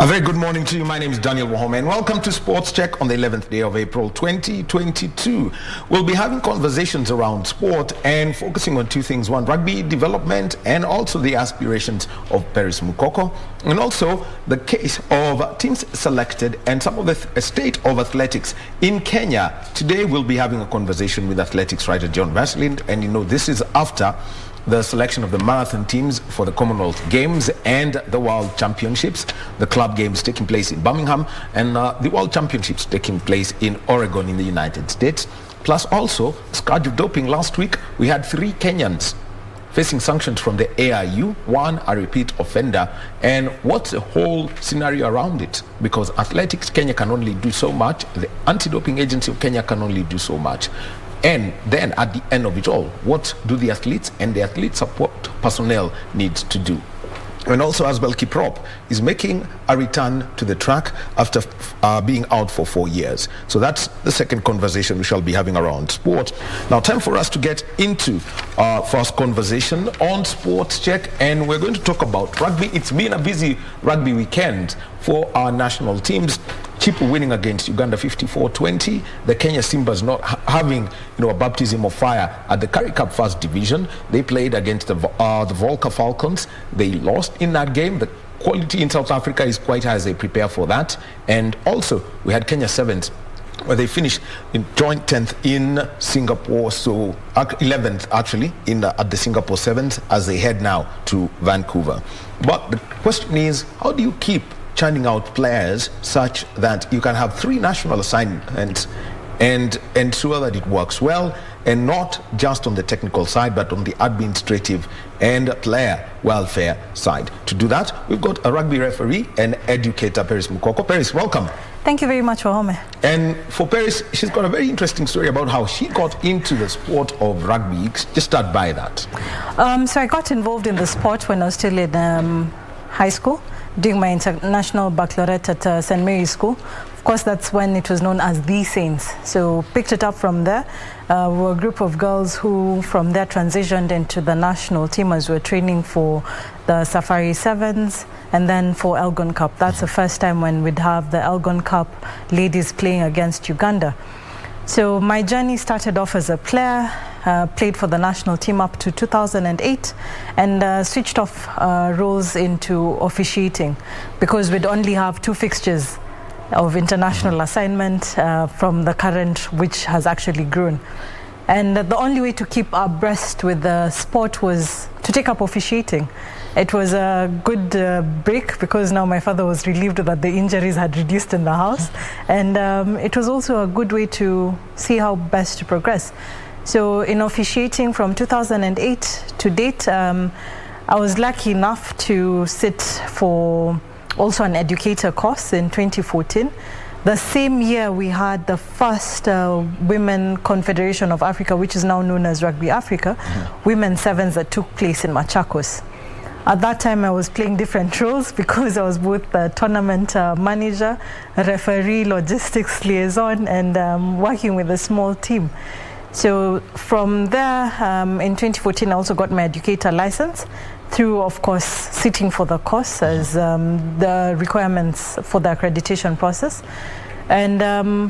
A very good morning to you. My name is Daniel Wahome and welcome to Sports Check on the 11th day of April 2022. We'll be having conversations around sport and focusing on two things. One, rugby development and also the aspirations of Peris Mukoko, and also the case of teams selected and some of the state of athletics in Kenya. Today we'll be having a conversation with athletics writer John Vaslind, and this is after the selection of the marathon teams for the Commonwealth Games and the World Championships, the club games taking place in Birmingham and the World Championships taking place in Oregon in the United States. Plus also, scourge of doping. Last week, we had 3 Kenyans facing sanctions from the AIU, one a repeat offender. And what's the whole scenario around it? Because Athletics Kenya can only do so much, the Anti-Doping Agency of Kenya can only do so much. And then at the end of it all, what do the athletes and the athlete support personnel need to do? And also Asbel Kiprop is making a return to the track after being out for 4 years. So that's the second conversation we shall be having around sport. Now, time for us to get into our first conversation on Sports Check, and we're going to talk about rugby. It's been a busy rugby weekend for our national teams. Chipu winning against Uganda 54-20. The Kenya Simbas not having a baptism of fire at the Currie Cup First Division. They played against the Volca Falcons. They lost in that game. The quality in South Africa is quite high as they prepare for that. And also we had Kenya Sevens, where they finished in joint 10th in Singapore, so 11th actually at the Singapore Sevens as they head now to Vancouver. But the question is, how do you keep churning out players such that you can have 3 national assignments and ensure that it works well, and not just on the technical side but on the administrative and player welfare side? To do that, we've got a rugby referee and educator, Peris Mukoko. Peris, welcome. Thank you very much, Wahome. And for Peris, she's got a very interesting story about how she got into the sport of rugby. Just start by that. So I got involved in the sport when I was still in high school, doing my international baccalaureate at St. Mary's School. Of course, that's when it was known as the Saints. So picked it up from there. We were a group of girls who from there transitioned into the national team as we were training for the Safari Sevens and then for Elgon Cup. That's the first time when we'd have the Elgon Cup ladies playing against Uganda. So my journey started off as a player, played for the national team up to 2008 and switched off roles into officiating because we'd only have 2 fixtures of international assignment from the current, which has actually grown. And the only way to keep abreast with the sport was to take up officiating. It was a good break because now my father was relieved that the injuries had reduced in the house, and it was also a good way to see how best to progress. So in officiating from 2008 to date, I was lucky enough to sit for also an educator course in 2014. The same year we had the first Women Confederation of Africa, which is now known as Rugby Africa, Women Sevens that took place in Machakos. At that time I was playing different roles because I was both the tournament manager, referee, logistics liaison, and working with a small team. So from there, in 2014 I also got my educator license through, of course, sitting for the course as the requirements for the accreditation process. And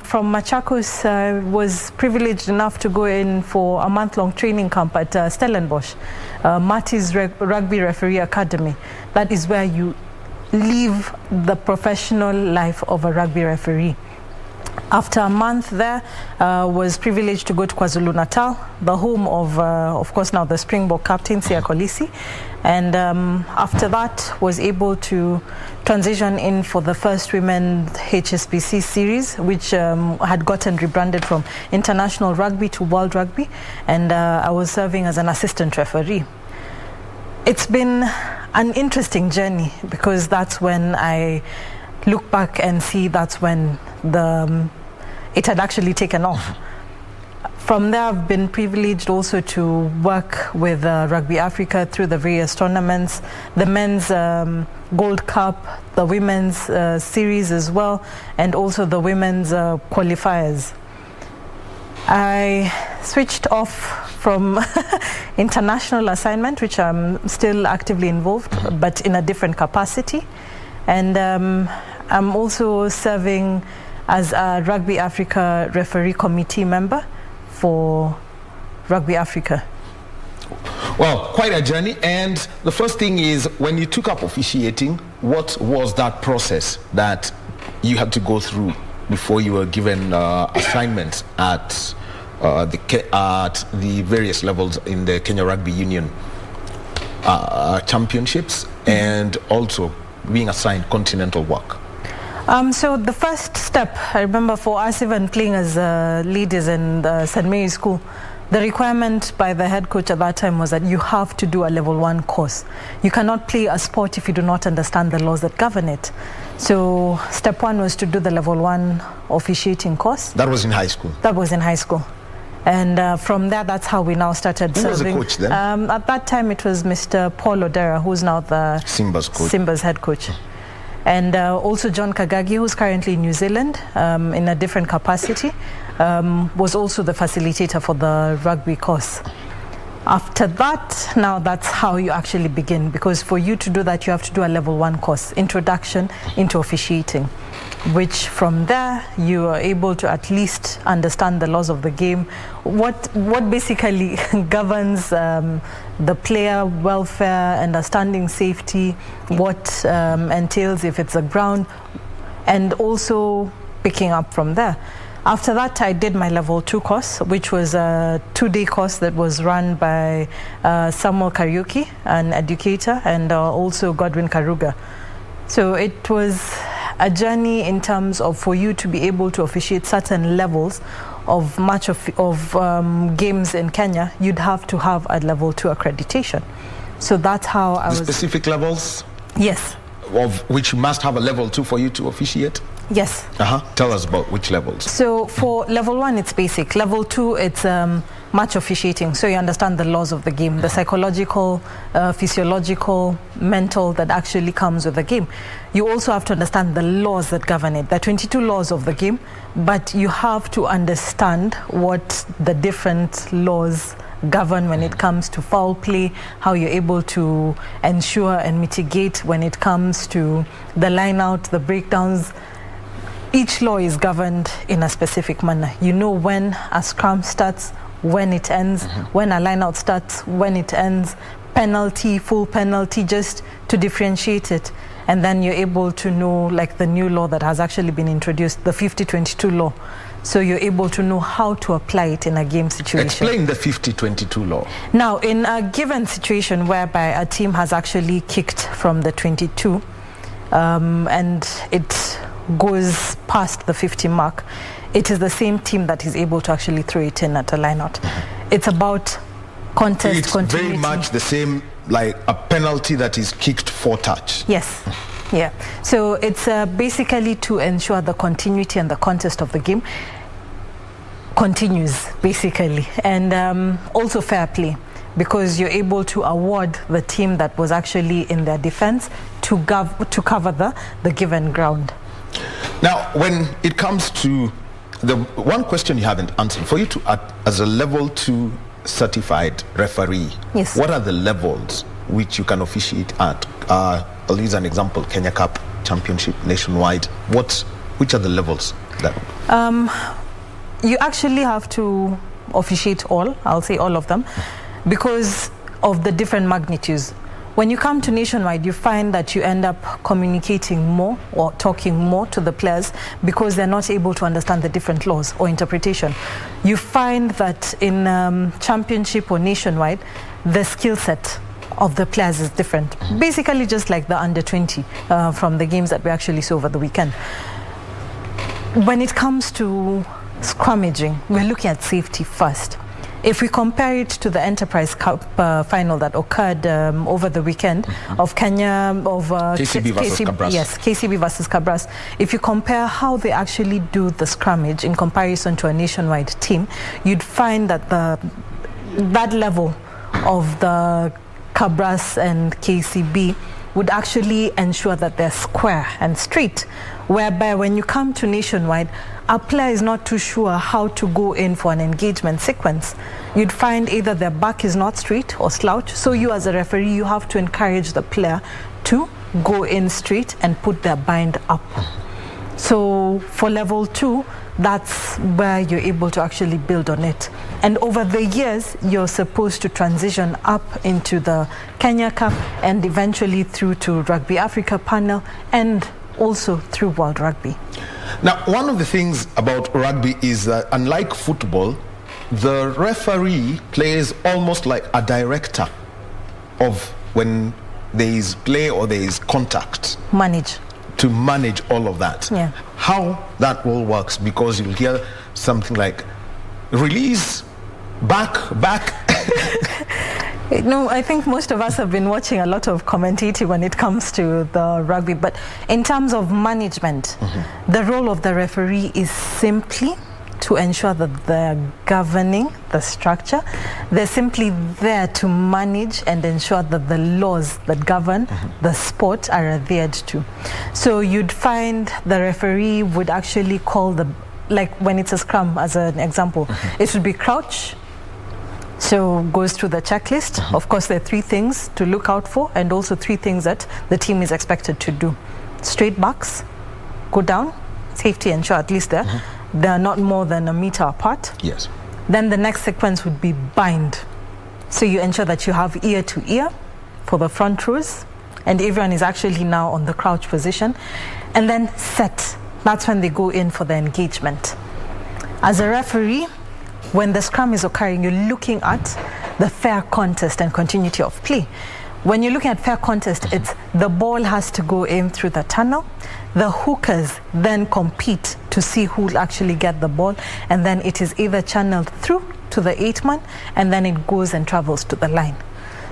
from Machakos, I was privileged enough to go in for a month-long training camp at Stellenbosch, Marty's Rugby Referee Academy. That is where you live the professional life of a rugby referee. After a month there, was privileged to go to KwaZulu-Natal, the home of course, now the Springbok captain, Siya Kolisi. And after that, was able to transition in for the first women HSBC series, which had gotten rebranded from International Rugby to World Rugby. And I was serving as an assistant referee. It's been an interesting journey because that's when I look back and see that's when it had actually taken off. From there, I've been privileged also to work with Rugby Africa through the various tournaments, the men's Gold Cup, the women's series as well, and also the women's qualifiers. I switched off from international assignment, which I'm still actively involved, but in a different capacity. And I'm also serving as a Rugby Africa referee committee member for Rugby Africa. Well, quite a journey. And the first thing is, when you took up officiating, what was that process that you had to go through before you were given assignments at the various levels in the Kenya Rugby Union championships, and also being assigned continental work? So the first step, I remember, for us even playing as leaders in the St. Mary's School, the requirement by the head coach at that time was that you have to do a level 1 course. You cannot play a sport if you do not understand the laws that govern it. So step 1 was to do the level 1 officiating course. That was in high school? That was in high school. And from there, that's how we now started serving. Who was the coach then? At that time, it was Mr. Paul Odera, who's now the Simba's head coach. And also John Kagagi, who's currently in New Zealand in a different capacity, was also the facilitator for the rugby course. After that, now that's how you actually begin, because for you to do that, you have to do a level 1 course, introduction into officiating, which from there you are able to at least understand the laws of the game, what basically governs the player welfare, understanding safety, what entails if it's a ground, and also picking up from there. After that, I did my level 2 course, which was a 2-day course that was run by Samuel Kariuki, an educator, and also Godwin Karuga. So it was a journey in terms of, for you to be able to officiate certain levels of games in Kenya, you'd have to have a level 2 accreditation. So that's how I was. Specific levels? Yes. Of which you must have a level 2 for you to officiate? Yes. Tell us about which levels. So for level 1, it's basic. Level 2, it's match officiating. So you understand the laws of the game, the psychological, physiological, mental that actually comes with the game. You also have to understand the laws that govern it. There are 22 laws of the game, but you have to understand what the different laws govern when it comes to foul play, how you're able to ensure and mitigate when it comes to the line out, the breakdowns. Each law is governed in a specific manner. You know when a scrum starts, when it ends, when a line out starts, when it ends, penalty, full penalty, just to differentiate it. And then you're able to know, like the new law that has actually been introduced, the 50-22 law. So you're able to know how to apply it in a game situation. Explain the 50-22 law. Now, in a given situation whereby a team has actually kicked from the 22 and it goes past the 50 mark, it is the same team that is able to actually throw it in at a line-out. It's about contest continuity. Very much the same, like a penalty that is kicked for touch. Yes. Yeah. So it's basically to ensure the continuity and the contest of the game continues, basically. And also fair play, because you're able to award the team that was actually in their defense to cover the given ground. Now, when it comes to the one question you haven't answered, for you to, as a level 2 certified referee, yes, what are the levels which you can officiate at? I'll use an example: Kenya Cup, Championship, Nationwide. Which are the levels that? You actually have to officiate all. I'll say all of them, because of the different magnitudes. When you come to Nationwide, you find that you end up communicating more or talking more to the players because they're not able to understand the different laws or interpretation. You find that in Championship or Nationwide, the skill set of the players is different. Basically just like the under 20 from the games that we actually saw over the weekend. When it comes to scrummaging, we're looking at safety first. If we compare it to the Enterprise Cup final that occurred over the weekend of Kenya, of KCB versus Kabras. Yes, KCB versus Kabras. If you compare how they actually do the scrummage in comparison to a Nationwide team, you'd find that that level of the Kabras and KCB would actually ensure that they're square and straight, whereby when you come to Nationwide, a player is not too sure how to go in for an engagement sequence. You'd find either their back is not straight or slouch, so you as a referee, you have to encourage the player to go in straight and put their bind up. So for level 2, that's where you're able to actually build on it. And over the years, you're supposed to transition up into the Kenya Cup and eventually through to Rugby Africa panel and also through World Rugby. Now, one of the things about rugby is that unlike football, the referee plays almost like a director of when there is play or there is contact. To manage all of that. Yeah. How that all works, because you'll hear something like release, back. No, I think most of us have been watching a lot of commentating when it comes to the rugby, but in terms of management, the role of the referee is simply to ensure that they're governing the structure. They're simply there to manage and ensure that the laws that govern the sport are adhered to. So you'd find the referee would actually call like when it's a scrum, as an example, it should be crouch. So goes through the checklist. Of course, there are 3 things to look out for, and also 3 things that the team is expected to do. Straight backs, go down, safety ensure at least they're not more than a meter apart. Yes. Then the next sequence would be bind. So you ensure that you have ear to ear for the front rows, and everyone is actually now on the crouch position. And then set. That's when they go in for the engagement. As a referee, when the scrum is occurring, you're looking at the fair contest and continuity of play. When you're looking at fair contest, it's the ball has to go in through the tunnel. The hookers then compete to see who will actually get the ball, and then it is either channeled through to the 8th man, and then it goes and travels to the line.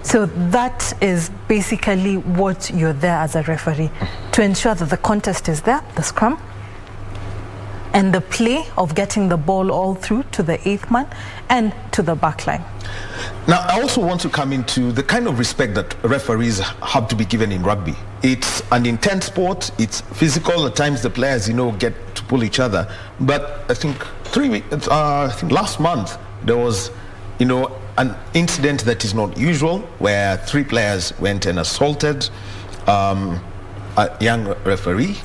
So that is basically what you're there as a referee, to ensure that the contest is there, the scrum, and the play of getting the ball all through to the 8th man and to the back line. Now, I also want to come into the kind of respect that referees have to be given in rugby. It's an intense sport, it's physical, at times the players, get to pull each other. But I think last month, there was, an incident that is not usual, where 3 players went and assaulted a young referee,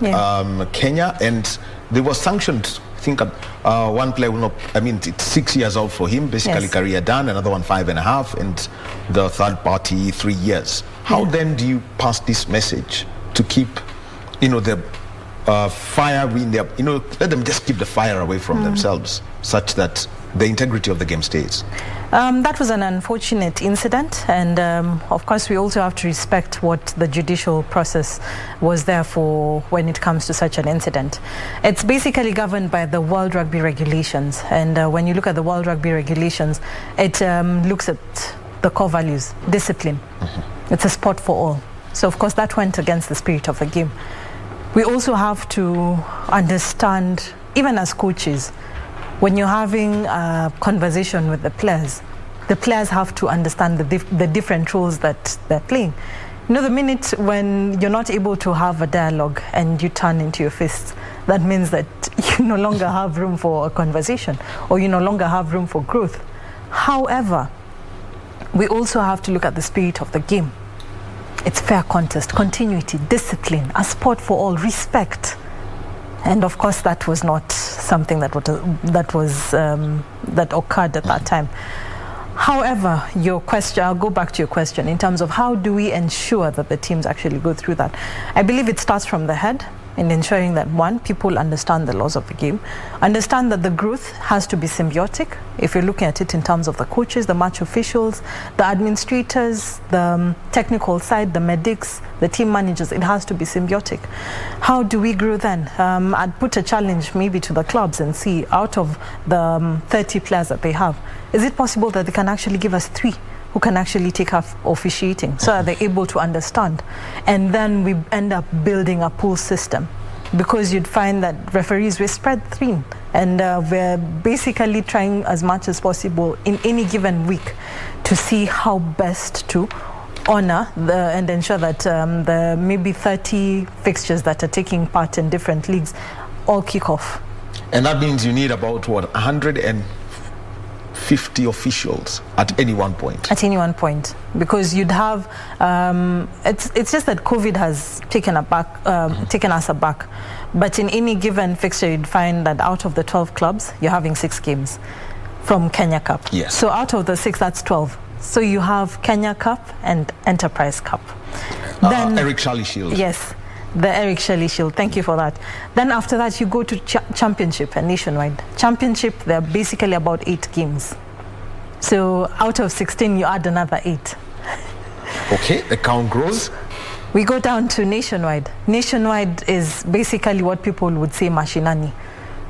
Kenya, and they were sanctioned. I think one player will not, it's 6 years out for him, basically career done, another one 5.5, and the third party 3 years. How then do you pass this message to keep, the fire in their, let them just keep the fire away from themselves, such that the integrity of the game stays? That was an unfortunate incident, and of course we also have to respect what the judicial process was there for when it comes to such an incident. It's basically governed by the World Rugby regulations, and when you look at the World Rugby regulations, it looks at the core values, discipline. It's a sport for all. So of course that went against the spirit of the game. We also have to understand, even as coaches, when you're having a conversation with the players have to understand the different roles that they're playing. The minute when you're not able to have a dialogue and you turn into your fists, that means that you no longer have room for a conversation, or you no longer have room for growth. However, we also have to look at the spirit of the game. It's fair contest, continuity, discipline, a sport for all, respect. And of course, that was not something that occurred at that time. However, your question, I'll go back to your question in terms of how do we ensure that the teams actually go through that. I believe it starts from the head, in ensuring that, one, people understand the laws of the game, understand that the growth has to be symbiotic. If you're looking at it in terms of the coaches, the match officials, the administrators, the technical side, the medics, the team managers, it has to be symbiotic. How do we grow then? I'd put a challenge maybe to the clubs and see, out of the 30 players that they have, is it possible that they can actually give us 3 who can actually take up officiating, so that they're able to understand? And then we end up building a pool system, because you'd find that referees were spread thin, and we're basically trying as much as possible in any given week to see how best to honor and ensure that the maybe 30 fixtures that are taking part in different leagues all kick off. And that means you need about 150 150 officials at any one point. At any one point, because you'd have it's just that COVID has taken us aback. But in any given fixture, you'd find that out of the 12 clubs, you're having 6 games from Kenya Cup. Yes. So out of the 6, that's 12. So you have Kenya Cup and Enterprise Cup. Then Eric Shirley Shield. Yes, the Eric Shirley Shield. Thank you for that. Then after that, you go to Championship and Nationwide. Championship, there are basically about 8 games. So out of 16, you add another 8. Okay, the count grows. We go down to Nationwide. Nationwide is basically what people would say mashinani,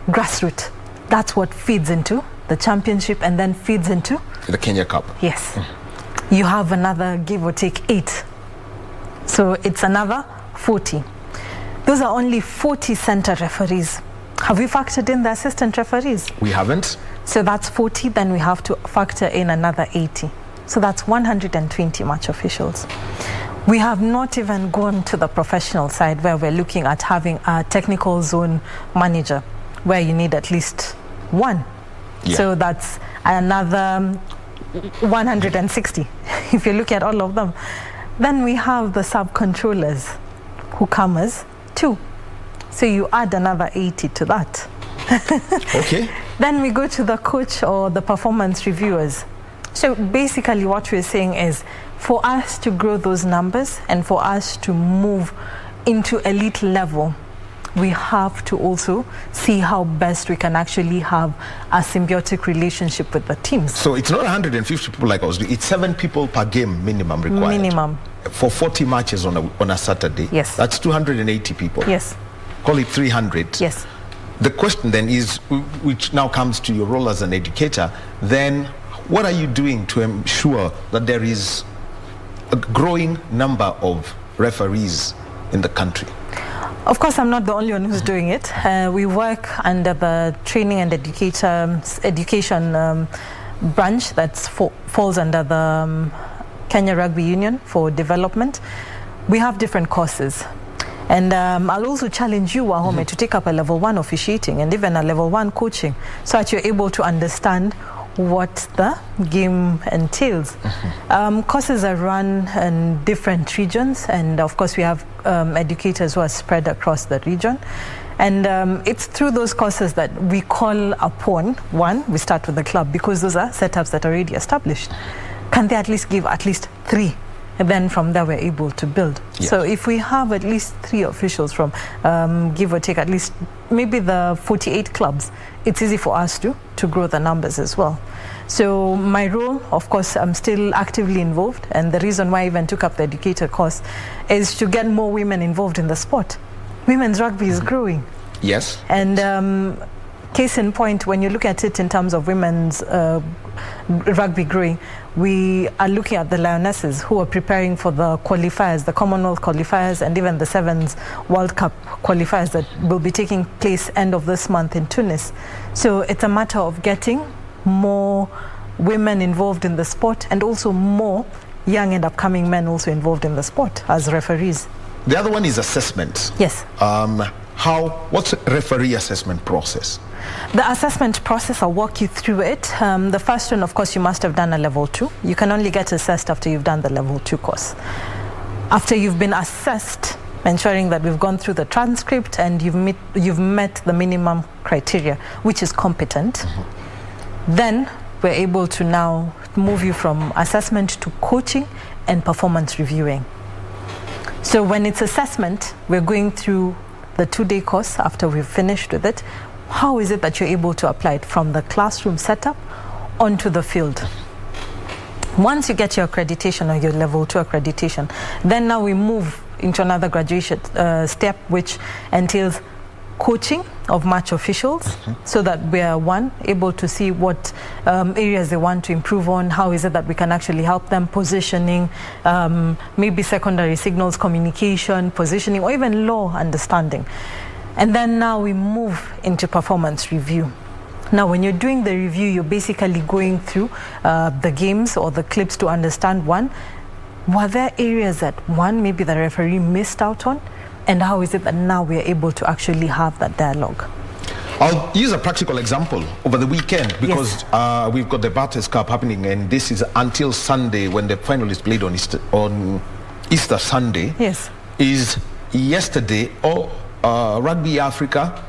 grassroots. That's what feeds into the Championship and then feeds into the Kenya Cup. Yes. You have another, give or take, 8. So it's another 40. Those are only 40 center referees. Have we factored in the assistant referees? We haven't. So that's 40, then we have to factor in another 80. So that's 120 match officials. We have not even gone to the professional side where we're looking at having a technical zone manager where you need at least 1. Yeah. So that's another 160 if you look at all of them. Then we have the sub-controllers who come as 2. So you add another 80 to that. Okay. Then we go to the coach or the performance reviewers. So basically what we're saying is for us to grow those numbers and for us to move into elite level, we have to also see how best we can actually have a symbiotic relationship with the teams. So it's not 150 people like I was doing, it's 7 people per game minimum required. Minimum. For 40 matches on a Saturday. Yes. That's 280 people. Yes. Call it 300. Yes. The question then is, which now comes to your role as an educator, then what are you doing to ensure that there is a growing number of referees in the country? Of course, I'm not the only one who's doing it. We work under the training and education branch that falls under the Kenya Rugby Union for development. We have different courses. And I'll also challenge you, Wahome, to take up a level 1 officiating and even a level 1 coaching so that you're able to understand what the game entails. Courses are run in different regions, and of course we have educators who are spread across the region. And it's through those courses that we call upon, one, we start with the club because those are setups that are already established. Can they at least give at least 3? And then from there we're able to build. Yes. So if we have at least 3 officials from give or take at least maybe the 48 clubs, it's easy for us to grow the numbers as well. So my role, of course, I'm still actively involved, and the reason why I even took up the Educator course is to get more women involved in the sport. Women's rugby is growing. Yes. And case in point, when you look at it in terms of women's rugby growing, we are looking at the Lionesses who are preparing for the qualifiers, the Commonwealth qualifiers, and even the Sevens World Cup qualifiers that will be taking place end of this month in Tunis. So it's a matter of getting more women involved in the sport and also more young and upcoming men also involved in the sport as referees. The other one is assessment. Yes. What's the referee assessment process? The assessment process, I'll walk you through it. The first one, of course, you must have done a level 2. You can only get assessed after you've done the level 2 course. After you've been assessed, ensuring that we've gone through the transcript and you've met the minimum criteria, which is competent, then we're able to now move you from assessment to coaching and performance reviewing. So when it's assessment, we're going through the 2-day course after we've finished with it. How is it that you're able to apply it from the classroom setup onto the field? Once you get your accreditation or your level 2 accreditation, then now we move into another graduation step, which entails coaching of match officials, so that we are able to see what areas they want to improve on, how is it that we can actually help them, positioning, maybe secondary signals, communication, positioning, or even law understanding. And then now we move into performance review. Now when you're doing the review, you're basically going through the games or the clips to understand, one, were there areas that maybe the referee missed out on? And how is it that now we are able to actually have that dialogue? I'll use a practical example over the weekend because we've got the Batters Cup happening, and this is until Sunday when the final is played on Easter Sunday. Yes. Is yesterday, Rugby Africa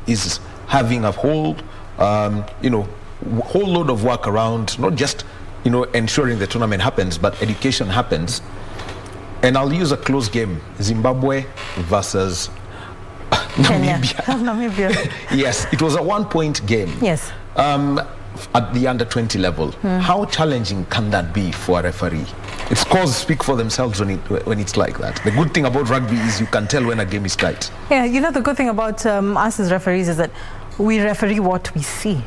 is having a whole, whole load of work around not just, ensuring the tournament happens, but education happens. And I'll use a close game: Zimbabwe versus Namibia. Yes, it was a 1-point game. Yes. At the under-20 level. How challenging can that be for a referee? Its scores speak for themselves when it's like that. The good thing about rugby is you can tell when a game is tight. Yeah, the good thing about us as referees is that we referee what we see,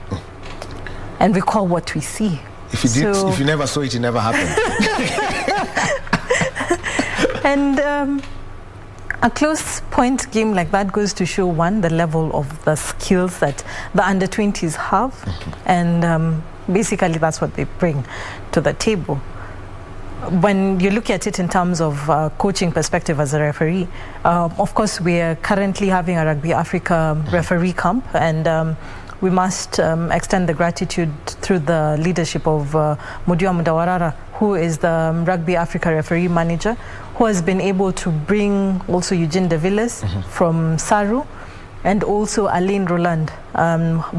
and we call what we see. If you never saw it, it never happened. And a close point game like that goes to show, one, the level of the skills that the under-20s have, and basically that's what they bring to the table. When you look at it in terms of coaching perspective as a referee, of course we are currently having a Rugby Africa referee camp, and we must extend the gratitude through the leadership of Mudiwa Mudawarara, who is the Rugby Africa referee manager, who has been able to bring also Eugene De Villiers from Saru, and also Alain Roland,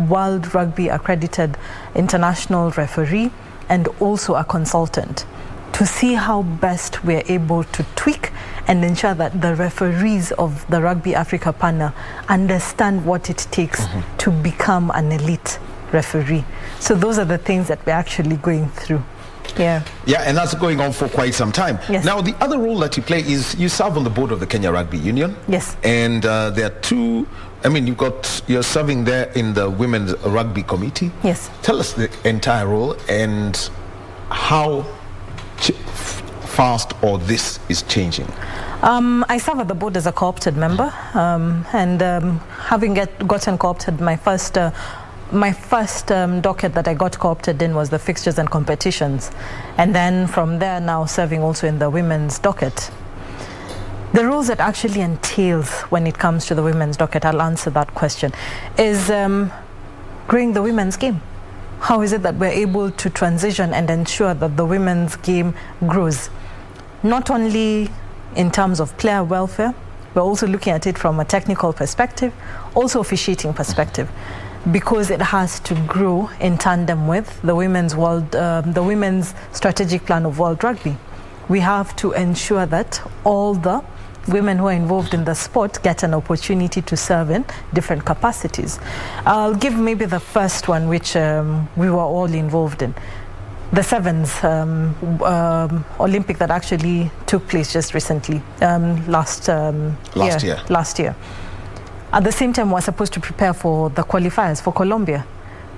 World Rugby accredited international referee, and also a consultant, to see how best we're able to tweak and ensure that the referees of the Rugby Africa panel understand what it takes to become an elite referee. So those are the things that we're actually going through. Yeah, and that's going on for quite some time. Yes. Now, the other role that you play is you serve on the board of the Kenya Rugby Union. Yes. And there are two, you're serving there in the Women's Rugby Committee. Yes. Tell us the entire role and how fast this is changing. I serve at the board as a co-opted member, and having gotten co-opted, my first docket that I got co-opted in was the fixtures and competitions, and then from there now serving also in the women's docket. The roles that actually entails when it comes to the women's docket, I'll answer that question, is growing the women's game. How is it that we're able to transition and ensure that the women's game grows? Not only in terms of player welfare, we're also looking at it from a technical perspective, also officiating perspective, because it has to grow in tandem with the women's strategic plan of World Rugby. We have to ensure that all the women who are involved in the sport get an opportunity to serve in different capacities. I'll give maybe the first one, which we were all involved in. The Sevens Olympic that actually took place just recently, last year. At the same time, we're supposed to prepare for the qualifiers for Colombia.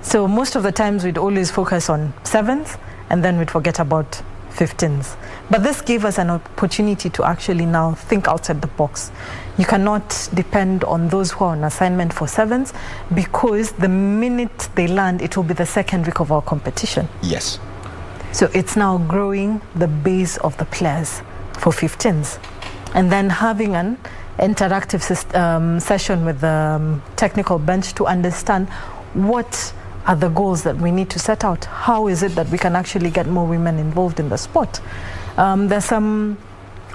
So most of the times we'd always focus on sevens, and then we'd forget about 15s. But this gave us an opportunity to actually now think outside the box. You cannot depend on those who are on assignment for sevens, because the minute they land, it will be the second week of our competition. Yes. So it's now growing the base of the players for 15s. And then having an interactive session with the technical bench to understand what are the goals that we need to set out. How is it that we can actually get more women involved in the sport? There's some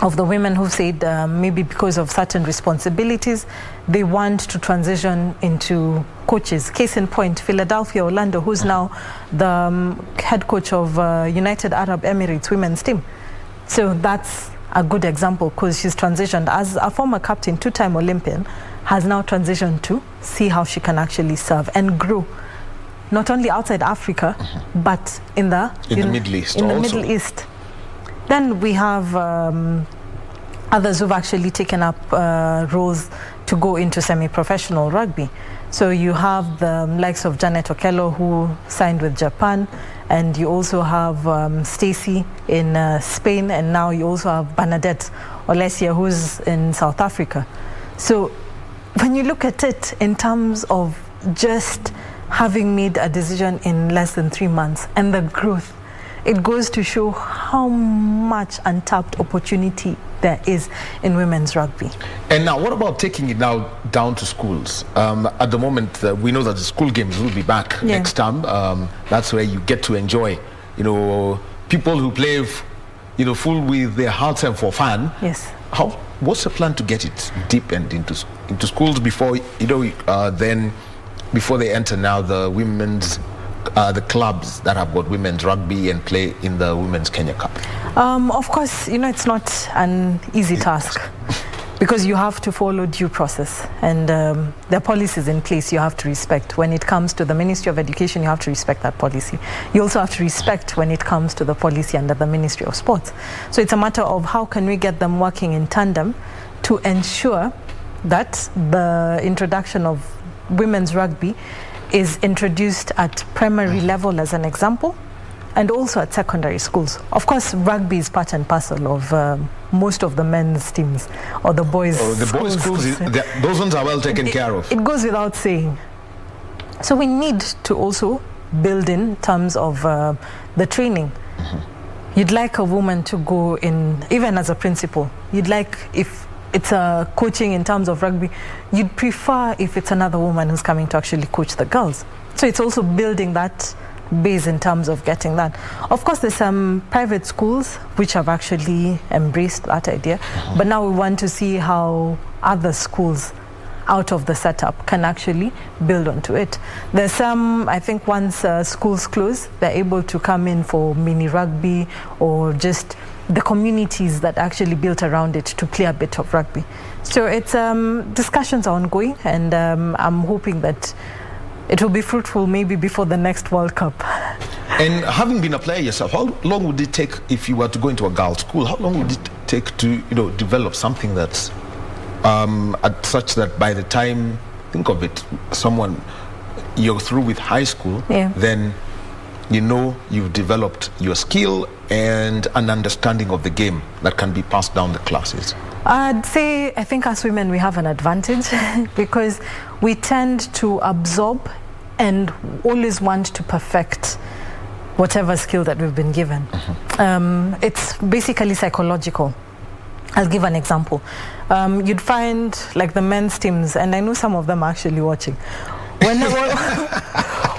of the women who said maybe because of certain responsibilities, they want to transition into coaches. Case in point, Philadelphia Orlando, who's now the head coach of United Arab Emirates women's team. So that's a good example, because she's transitioned as a former captain, two-time Olympian, has now transitioned to see how she can actually serve and grow, not only outside Africa, but in the Middle East. In the Middle East. Then we have others who've actually taken up roles to go into semi-professional rugby. So you have the likes of Janet Okello, who signed with Japan, and you also have Stacey in Spain, and now you also have Bernadette Olesia, who's in South Africa. So when you look at it in terms of just having made a decision in less than 3 months and the growth, it goes to show how much untapped opportunity there is in women's rugby. And now, what about taking it now down to schools? At the moment, we know that the school games will be back next term. That's where you get to enjoy, people who play, full with their hearts and for fun. Yes. What's the plan to get it deep and into schools before, then before they enter now the women's, the clubs that have got women's rugby and play in the Women's Kenya Cup? Of course, it's not an easy task because you have to follow due process, and there are policies in place you have to respect. When it comes to the Ministry of Education, you have to respect that policy. You also have to respect when it comes to the policy under the Ministry of Sports. So it's a matter of how can we get them working in tandem to ensure that the introduction of women's rugby is introduced at primary level as an example, and also at secondary schools. Of course, rugby is part and parcel of most of the men's teams or the boys' the boys' schools. Those ones are well taken care of. It goes without saying. So we need to also build in terms of the training. You'd like a woman to go in, even as a principal, you'd like, if it's a coaching in terms of rugby, you'd prefer if it's another woman who's coming to actually coach the girls. So it's also building that base in terms of getting that. Of course, there's some private schools which have actually embraced that idea, but now we want to see how other schools out of the setup can actually build onto it. There's some, I think once schools close, they're able to come in for mini rugby or just the communities that actually built around it to play a bit of rugby. So it's discussions are ongoing, and I'm hoping that it will be fruitful maybe before the next World Cup. And having been a player yourself, how long would it take if you were to go into a girls' school? How long would it take to develop something that's such that by the time, think of it, you're through with high school, then you've developed your skill and an understanding of the game that can be passed down the classes? I'd say, I think as women we have an advantage because we tend to absorb and always want to perfect whatever skill that we've been given. It's basically psychological. I'll give an example. You'd find like the men's teams, and I know some of them are actually watching.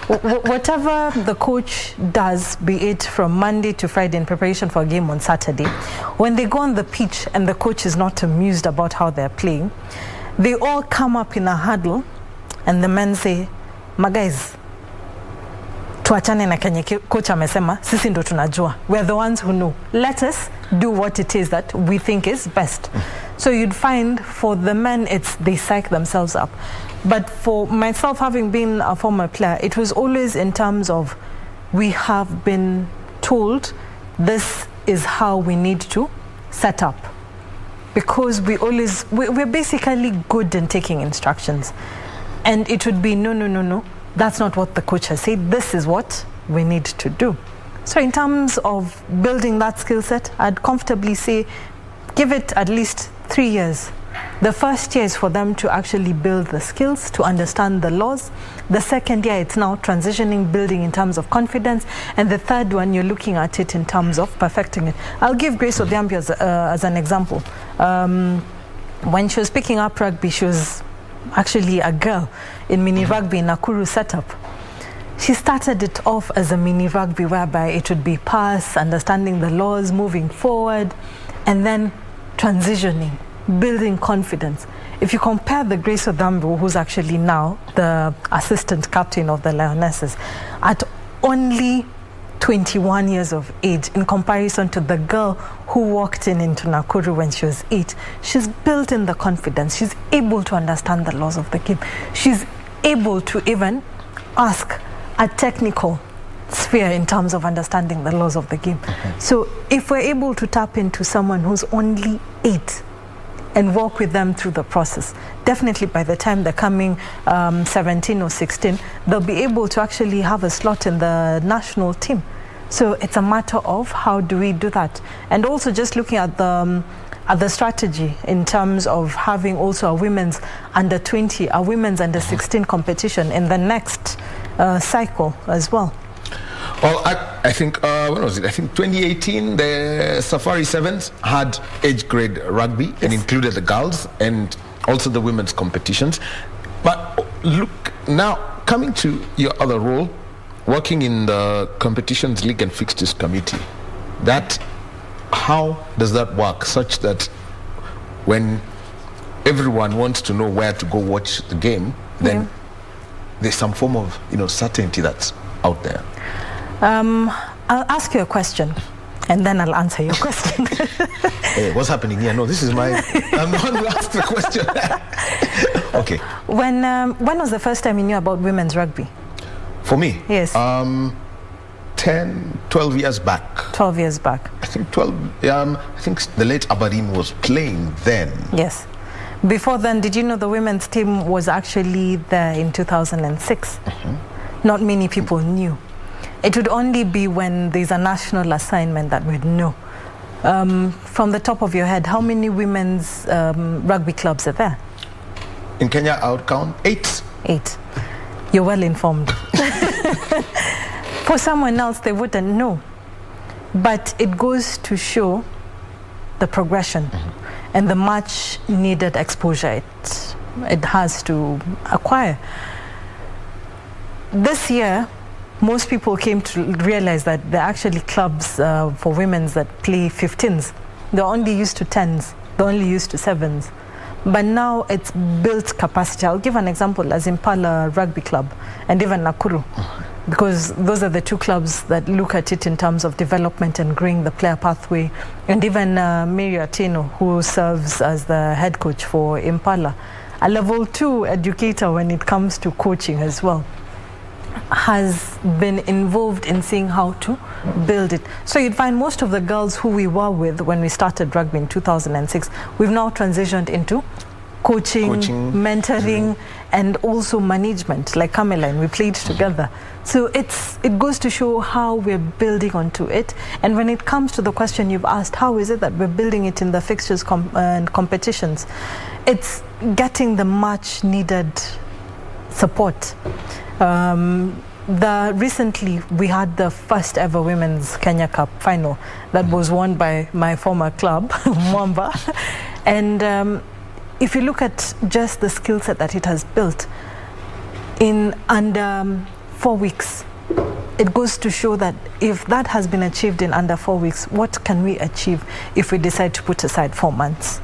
Whatever the coach does, be it from Monday to Friday in preparation for a game on Saturday, when they go on the pitch and the coach is not amused about how they're playing, they all come up in a huddle and the men say, "My guys, tuachane na kenye coach amesema, sisi ndo tunajua. We're the ones who know. Let us do what it is that we think is best." So you'd find for the men, they psych themselves up. But for myself, having been a former player, it was always in terms of we have been told this is how we need to set up. Because we're basically good in taking instructions. And it would be, no, that's not what the coach has said. This is what we need to do. So in terms of building that skill set, I'd comfortably say give it at least 3 years. The first year is for them to actually build the skills, to understand the laws. The second year, it's now transitioning, building in terms of confidence. And the third one, you're looking at it in terms of perfecting it. I'll give Grace Odhiambo as an example. When she was picking up rugby, she was actually a girl in mini rugby in Nakuru setup. She started it off as a mini rugby whereby it would be pass, understanding the laws, moving forward, and then transitioning, building confidence. If you compare the Grace Odhiambo, who's actually now the assistant captain of the Lionesses, at only 21 years of age, in comparison to the girl who walked into Nakuru when she was 8, she's built in the confidence. She's able to understand the laws of the game. She's able to even ask a technical sphere in terms of understanding the laws of the game. So if we're able to tap into someone who's only 8 and walk with them through the process, definitely by the time they're coming 17 or 16, they'll be able to actually have a slot in the national team. So it's a matter of how do we do that. And also just looking at the strategy in terms of having also a women's under 20, a women's under 16 competition in the next cycle as well. Well, I think, when was it? I think 2018, the Safari Sevens had age grade rugby and included the girls and also the women's competitions. But look, now coming to your other role, working in the competitions league and fixtures committee, how does that work such that when everyone wants to know where to go watch the game, then there's some form of certainty that's out there? I'll ask you a question and then I'll answer your question. Hey, what's happening here? No, this is I'm the one who asked the question. Okay. When was the first time you knew about women's rugby? For me? Yes. 10, 12 years back. 12 years back. I think 12. I think the late Aberdeen was playing then. Yes. Before then, did you know the women's team was actually there in 2006? Not many people knew. It would only be when there's a national assignment that we'd know. From the top of your head, how many women's rugby clubs are there? In Kenya, I would count 8. 8. You're well informed. For someone else, they wouldn't know. But it goes to show the progression and the much needed exposure it has to acquire. This year, most people came to realize that there are actually clubs for women's that play 15s. They're only used to 10s. They're only used to 7s. But now it's built capacity. I'll give an example as Impala Rugby Club and even Nakuru, because those are the two clubs that look at it in terms of development and growing the player pathway. And even Mary Atino, who serves as the head coach for Impala, a level 2 educator when it comes to coaching as well, has been involved in seeing how to build it. So you'd find most of the girls who we were with when we started rugby in 2006, we've now transitioned into coaching. Mentoring, and also management, like Cameline, we played together. So it goes to show how we're building onto it. And when it comes to the question you've asked, how is it that we're building it in the fixtures and competitions? It's getting the much needed support. Recently we had the first ever Women's Kenya Cup final that was won by my former club, Mwamba. And if you look at just the skill set that it has built in under 4 weeks, it goes to show that if that has been achieved in under 4 weeks, what can we achieve if we decide to put aside 4 months?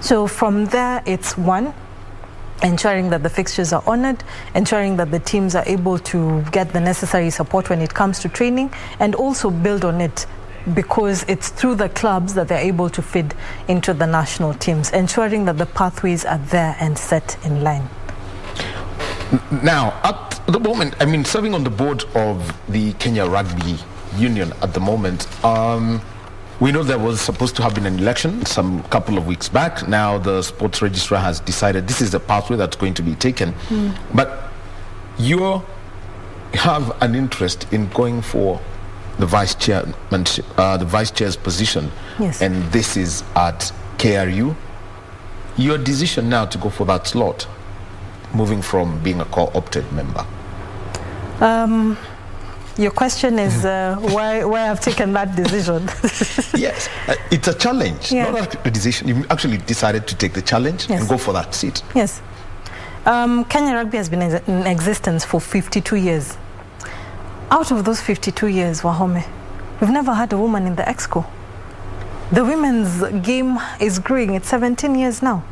So from there, it's one, ensuring that the fixtures are honored, ensuring that the teams are able to get the necessary support when it comes to training, and also build on it, because it's through the clubs that they're able to feed into the national teams, ensuring that the pathways are there and set in line. Now, at the moment, I mean, serving on the board of the Kenya Rugby Union at the moment, we know there was supposed to have been an election some couple of weeks back. Now the sports registrar has decided this is the pathway that's going to be taken. But you have an interest in going for the vice chair's position. Yes. And this is at KRU. Your decision now to go for that slot, moving from being a co-opted member. Your question is why I've taken that decision. Yes, it's a challenge, not a decision. You actually decided to take the challenge and go for that seat. Yes. Kenya Rugby has been in existence for 52 years. Out of those 52 years, Wahome, we've never had a woman in the exco. The women's game is growing. It's 17 years now.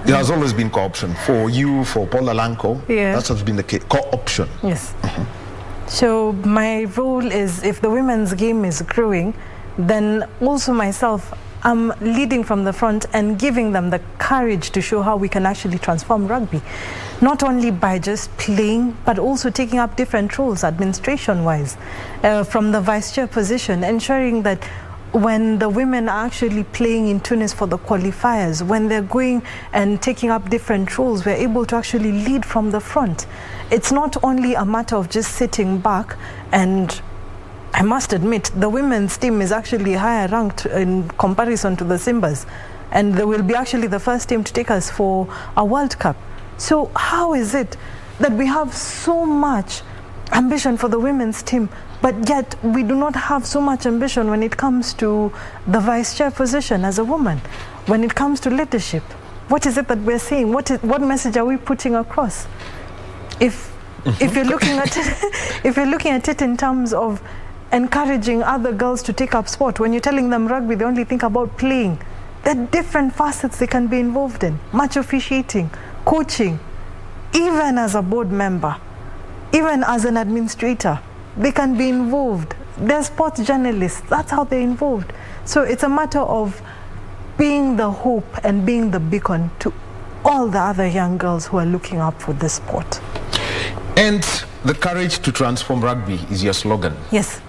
There has always been co-option. For you, for Paula Lanko, that has been the case. Co-option. Yes. So my role is, if the women's game is growing, then also myself, I'm leading from the front and giving them the courage to show how we can actually transform rugby. Not only by just playing, but also taking up different roles administration-wise. From the vice chair position, ensuring that when the women are actually playing in Tunis for the qualifiers, when they're going and taking up different roles, we're able to actually lead from the front. It's not only a matter of just sitting back, and I must admit, the women's team is actually higher ranked in comparison to the Simbas, and they will be actually the first team to take us for a World Cup. So how is it that we have so much ambition for the women's team, but yet we do not have so much ambition when it comes to the vice chair position as a woman. When it comes to leadership, what is it that we're saying? What message are we putting across? If you're looking at it, if you're looking at it in terms of encouraging other girls to take up sport, when you're telling them rugby, they only think about playing. There are different facets they can be involved in: match officiating, coaching, even as a board member, even as an administrator, they can be involved. They're sports journalists. That's how they're involved. So it's a matter of being the hope and being the beacon to all the other young girls who are looking up for this sport. And the courage to transform rugby is your slogan. Yes.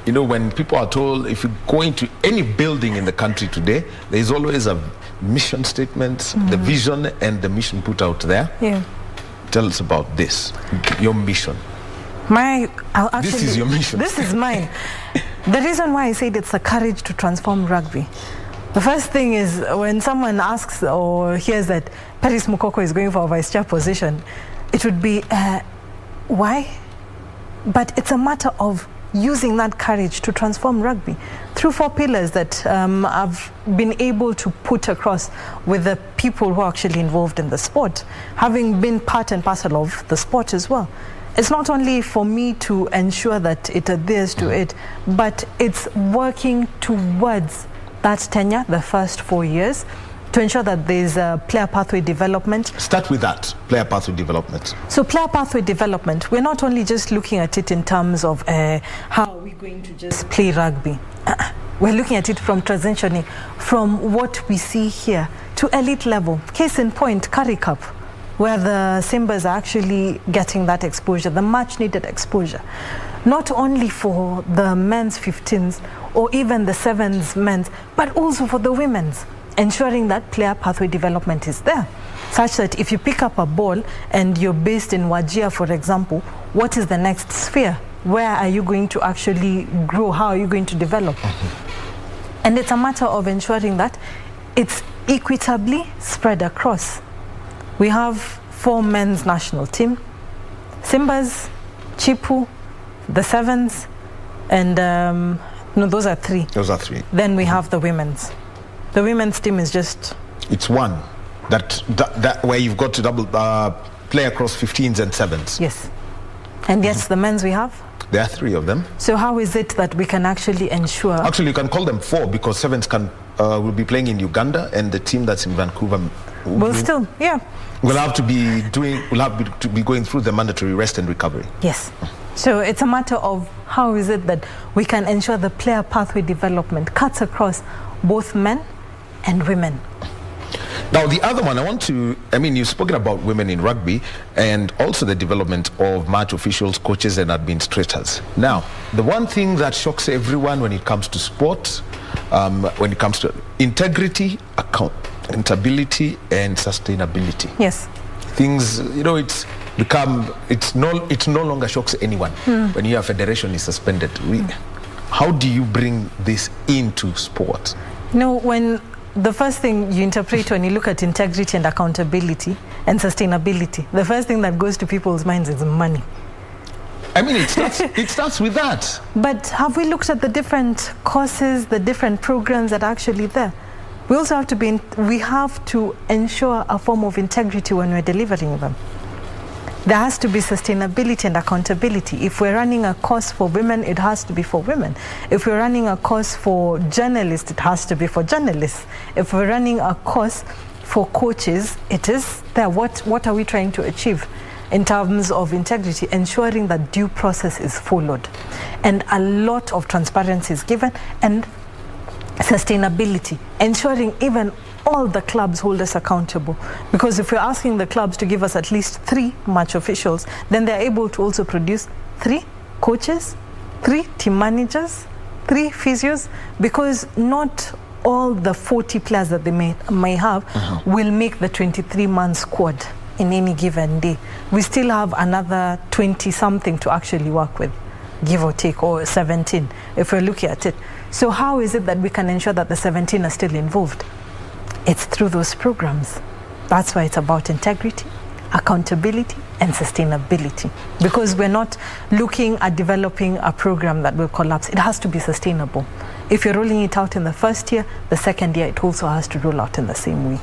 You know, when people are told, if you go into any building in the country today, there is always a mission statement, the vision and the mission put out there. Yeah. Tell us about this, your mission. This is your mission. This is mine. The reason why I said it's the courage to transform rugby. The first thing is when someone asks or hears that Peris Mukoko is going for a vice chair position, it would be, why? But it's a matter of using that courage to transform rugby through 4 pillars that I've been able to put across with the people who are actually involved in the sport, having been part and parcel of the sport as well. It's not only for me to ensure that it adheres to it, but it's working towards that tenure, the first 4 years, to ensure that there's a player pathway development. Start with that, player pathway development. So player pathway development, we're not only just looking at it in terms of how are we going to just play rugby. We're looking at it from transitioning from what we see here to elite level. Case in point, Currie Cup, where the Simbas are actually getting that exposure, the much needed exposure. Not only for the men's 15s or even the 7s men's, but also for the women's. Ensuring that player pathway development is there, such that if you pick up a ball and you're based in Wajir, for example, what is the next sphere? Where are you going to actually grow? How are you going to develop? And it's a matter of ensuring that it's equitably spread across. We have 4 men's national team: Simbas, Chipu, the 7s, and no, those are 3. Those are 3. Then we have the women's. The women's team is just... It's one. That where you've got to double play across 15s and 7s. Yes. And yes, the men's we have? There are 3 of them. So how is it that we can actually ensure... Actually, you can call them 4 because 7s will be playing in Uganda, and the team that's in Vancouver... Will still, yeah. We'll have to be going through the mandatory rest and recovery. Yes. So it's a matter of how is it that we can ensure the player pathway development cuts across both men and women. Now, the other one, you've spoken about women in rugby and also the development of match officials, coaches, and administrators. Now, the one thing that shocks everyone when it comes to sport, when it comes to integrity, accountability, and sustainability. Yes. Things, it's no longer shocks anyone when your federation is suspended. How do you bring this into sport? When the first thing you interpret when you look at integrity and accountability and sustainability, the first thing that goes to people's minds is money. It starts with that. But have we looked at the different courses, the different programs that are actually there? We also have to ensure a form of integrity when we're delivering them. There has to be sustainability and accountability. If we're running a course for women, it has to be for women. If we're running a course for journalists, it has to be for journalists. If we're running a course for coaches, it is there. What are we trying to achieve in terms of integrity? Ensuring that due process is followed and a lot of transparency is given, and sustainability, ensuring even all the clubs hold us accountable. Because if we're asking the clubs to give us at least 3 match officials, then they're able to also produce 3 coaches, 3 team managers, 3 physios, because not all the 40 players that they may have will make the 23-man squad in any given day. We still have another 20-something to actually work with, give or take, or 17, if we're looking at it. So how is it that we can ensure that the 17 are still involved? It's through those programs. That's why it's about integrity, accountability and sustainability, because we're not looking at developing a program that will collapse. It has to be sustainable. If you're rolling it out in the first year, the second year it also has to roll out in the same way.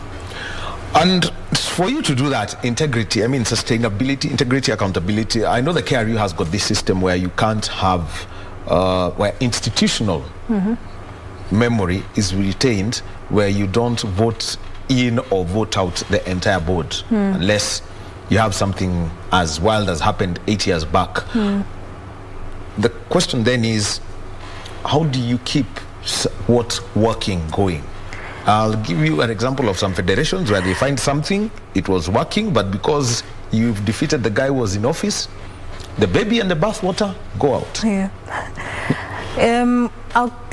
And for you to do that, integrity, I mean sustainability, integrity, accountability, I know the KRU has got this system where you can't have, where institutional memory is retained, where you don't vote in or vote out the entire board unless you have something as wild as happened 8 years back. The question then is, how do you keep what's working going? I'll give you an example of some federations where they find something, it was working, but because you've defeated the guy who was in office, the baby and the bathwater go out. Yeah.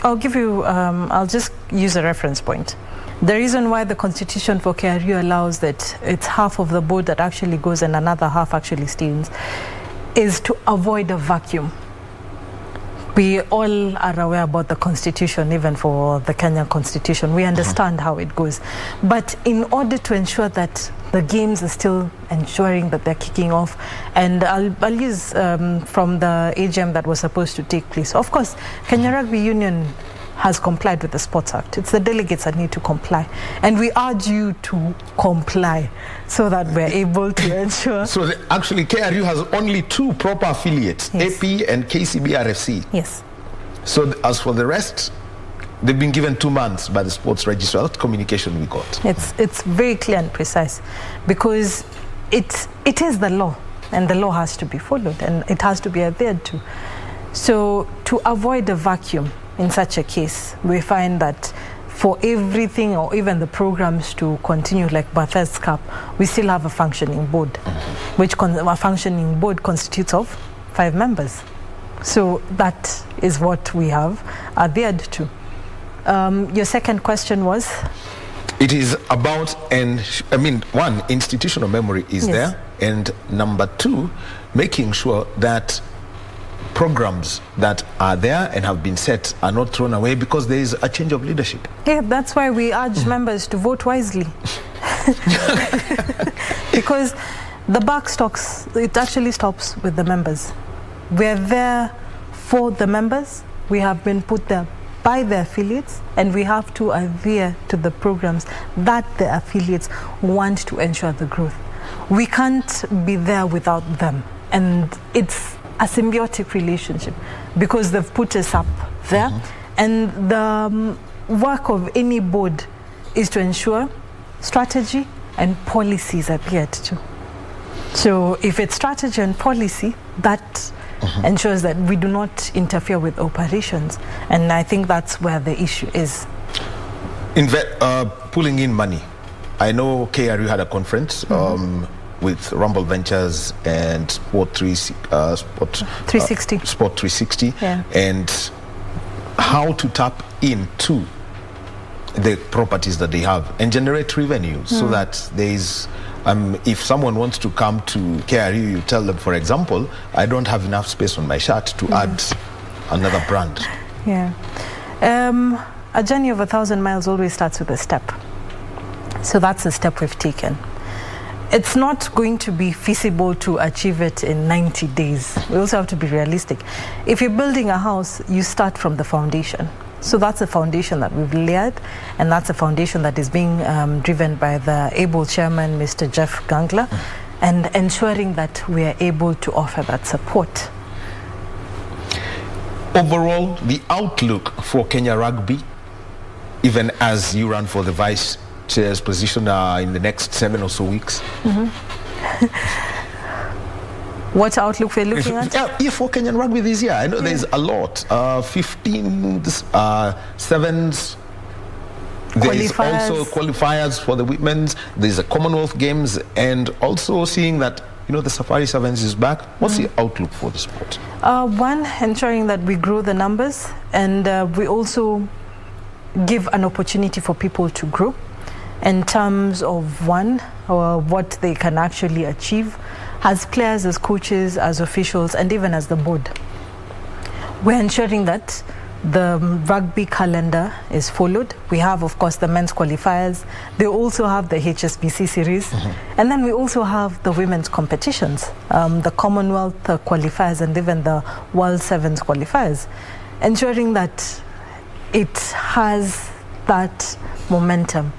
I'll give you, I'll just use a reference point. The reason why the constitution for KRU allows that it's half of the board that actually goes and another half actually stays is to avoid a vacuum. We all are aware about the constitution, even for the Kenyan constitution. We understand how it goes. But in order to ensure that the games are still ensuring that they're kicking off, and I'll use from the AGM that was supposed to take place. Of course, Kenya Rugby Union has complied with the Sports Act. It's the delegates that need to comply. And we urge you to comply so that we're able to ensure. So actually KRU has only 2 proper affiliates, Yes. AP and KCB RFC. Yes. So as for the rest, they've been given 2 months by the sports registrar. That's communication we got. It's very clear and precise, because it is the law, and the law has to be followed, and it has to be adhered to. So to avoid a vacuum in such a case, we find that for everything, or even the programs to continue, like Bathurst Cup, we still have a functioning board, which a functioning board constitutes of 5 members. So that is what we have adhered to. Your second question was? It is about, and I mean, 1, institutional memory is Yes. there, and number 2, making sure that programs that are there and have been set are not thrown away because there is a change of leadership. Yeah, that's why we urge members to vote wisely. Because the buck stops, it actually stops with the members. We're there for the members. We have been put there by the affiliates, and we have to adhere to the programs that the affiliates want to ensure the growth. We can't be there without them, and it's a symbiotic relationship because they've put us up there, and the work of any board is to ensure strategy and policies are adhered to. So if it's strategy and policy, that ensures that we do not interfere with operations, and I think that's where the issue is. Pulling in money. I know KRU had a conference with Rumble Ventures and Sport 360, Sport 360, Yeah. and how to tap into the properties that they have and generate revenue so that there is, if someone wants to come to KRU, you tell them, for example, I don't have enough space on my shirt to add another brand. Yeah. A journey of 1,000 miles always starts with a step. So that's the step we've taken. It's not going to be feasible to achieve it in 90 days. We also have to be realistic. If you're building a house, you start from the foundation. So that's a foundation that we've layered, and that's a foundation that is being driven by the able chairman, Mr. Jeff Gangler, and ensuring that we are able to offer that support. Overall, the outlook for Kenya Rugby, even as you run for the vice chair's position in the next 7 or so weeks. What outlook we're looking at? Yeah, for Kenyan Rugby this year. I know there's a lot. 15 sevens. There's also qualifiers for the women's. There's the Commonwealth Games, and also seeing that the Safari Sevens is back. What's the outlook for the sport? One, ensuring that we grow the numbers, and we also give an opportunity for people to grow in terms of what they can actually achieve as players, as coaches, as officials, and even as the board. We're ensuring that The rugby calendar is followed. We have, of course, the men's qualifiers. They also have the HSBC series. And then we also have the women's competitions, the Commonwealth qualifiers and even the World Sevens qualifiers, ensuring that it has that momentum.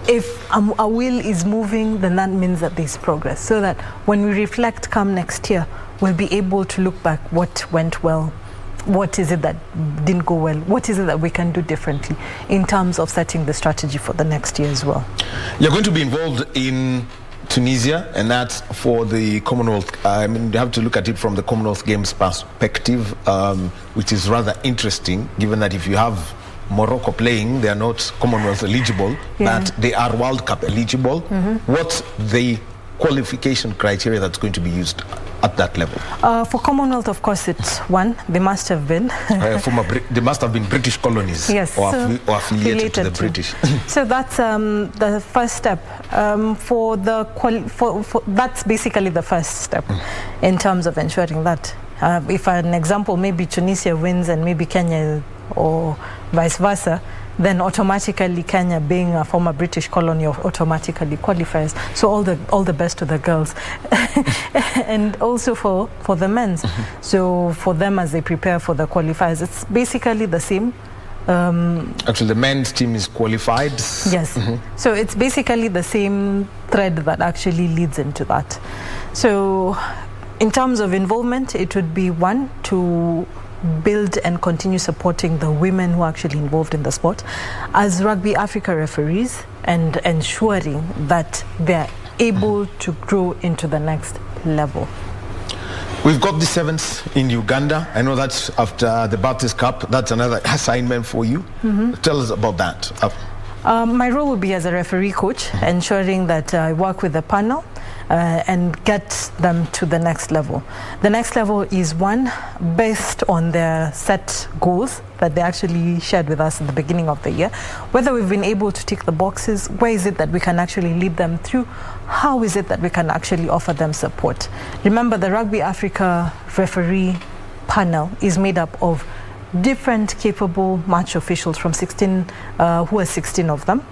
If a wheel is moving, then that means that there's progress, so that when we reflect come next year, we'll be able to look back what went well, what is it that didn't go well, what is it that we can do differently in terms of setting the strategy for the next year as well. You're going to be involved in Tunisia, and that's for the Commonwealth. I mean, you have to look at it from the Commonwealth Games perspective, which is rather interesting, given that if you have Morocco playing, they are not Commonwealth eligible, but they are World Cup eligible. What's the qualification criteria that's going to be used at that level? For Commonwealth, of course, it's one. They must have been. They must have been British colonies, yes, or affiliated to the British. So that's the first step. That's basically the first step in terms of ensuring that. If an example, maybe Tunisia wins and maybe Kenya or vice versa, then automatically Kenya, being a former British colony, automatically qualifies. So all the best to the girls. And also for the men's. So for them, as they prepare for the qualifiers, it's basically the same. Actually, the men's team is qualified. Yes. So it's basically the same thread that actually leads into that. So in terms of involvement, it would be one, to build and continue supporting the women who are actually involved in the sport as Rugby Africa referees, and ensuring that they're able to grow into the next level. We've got the sevens in Uganda. I know that's after the Baptist Cup. That's another assignment for you. Tell us about that. My role will be as a referee coach, ensuring that I work with the panel and get them to the next level. The next level is one, based on their set goals that they actually shared with us at the beginning of the year. Whether we've been able to tick the boxes, where is it that we can actually lead them through? How is it that we can actually offer them support? Remember, the Rugby Africa referee panel is made up of different capable match officials from 16, who are 16 of them.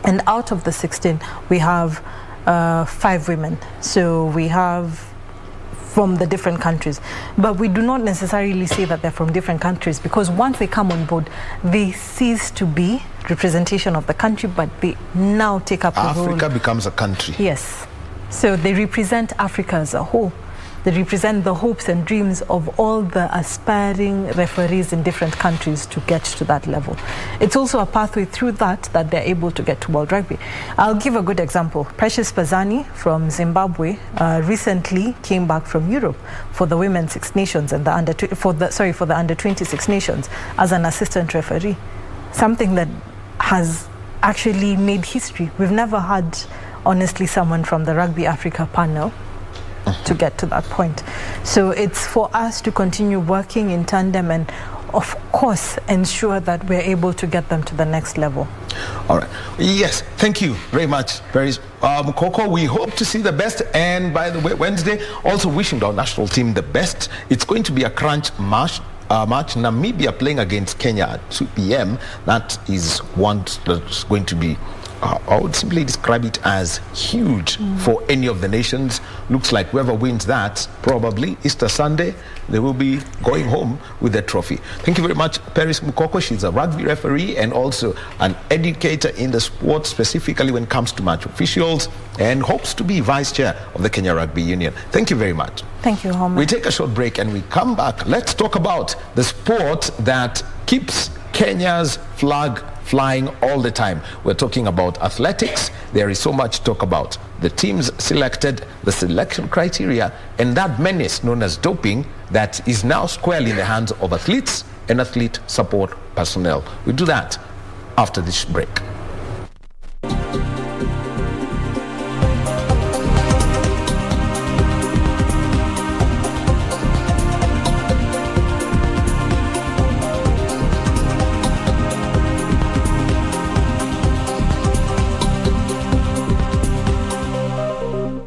And out of the 16, we have 5 women. So we have from the different countries. But we do not necessarily say that they're from different countries, because once they come on board, they cease to be representation of the country, but they now take up the role. Africa becomes a country. Yes. So they represent Africa as a whole. They represent the hopes and dreams of all the aspiring referees in different countries to get to that level. It's also a pathway through that they're able to get to World Rugby. I'll give a good example. Precious Pazani from Zimbabwe recently came back from Europe for the Women's Six Nations and for the Under 20 Six Nations as an assistant referee. Something that has actually made history. We've never had, honestly, someone from the Rugby Africa panel to get to that point. So it's for us to continue working in tandem and, of course, ensure that we're able to get them to the next level. All right. Yes, thank you very much, Peris. Mukoko, we hope to see the best. And by the way, Wednesday, also wishing our national team the best. It's going to be a crunch match. Namibia playing against Kenya at 2 p.m. That is one that's going to be, I would simply describe it as huge for any of the nations. Looks like whoever wins that, probably Easter Sunday, they will be going home with the trophy. Thank you very much, Peris Mukoko. She's a rugby referee and also an educator in the sport, specifically when it comes to match officials, and hopes to be vice chair of the Kenya Rugby Union. Thank you very much. Thank you, Wahome. We take a short break and we come back. Let's talk about the sport that keeps Kenya's flag flying all the time. We're talking about athletics. There is so much to talk about. The teams selected, the selection criteria, and that menace known as doping that is now squarely in the hands of athletes and athlete support personnel. We do that after this break.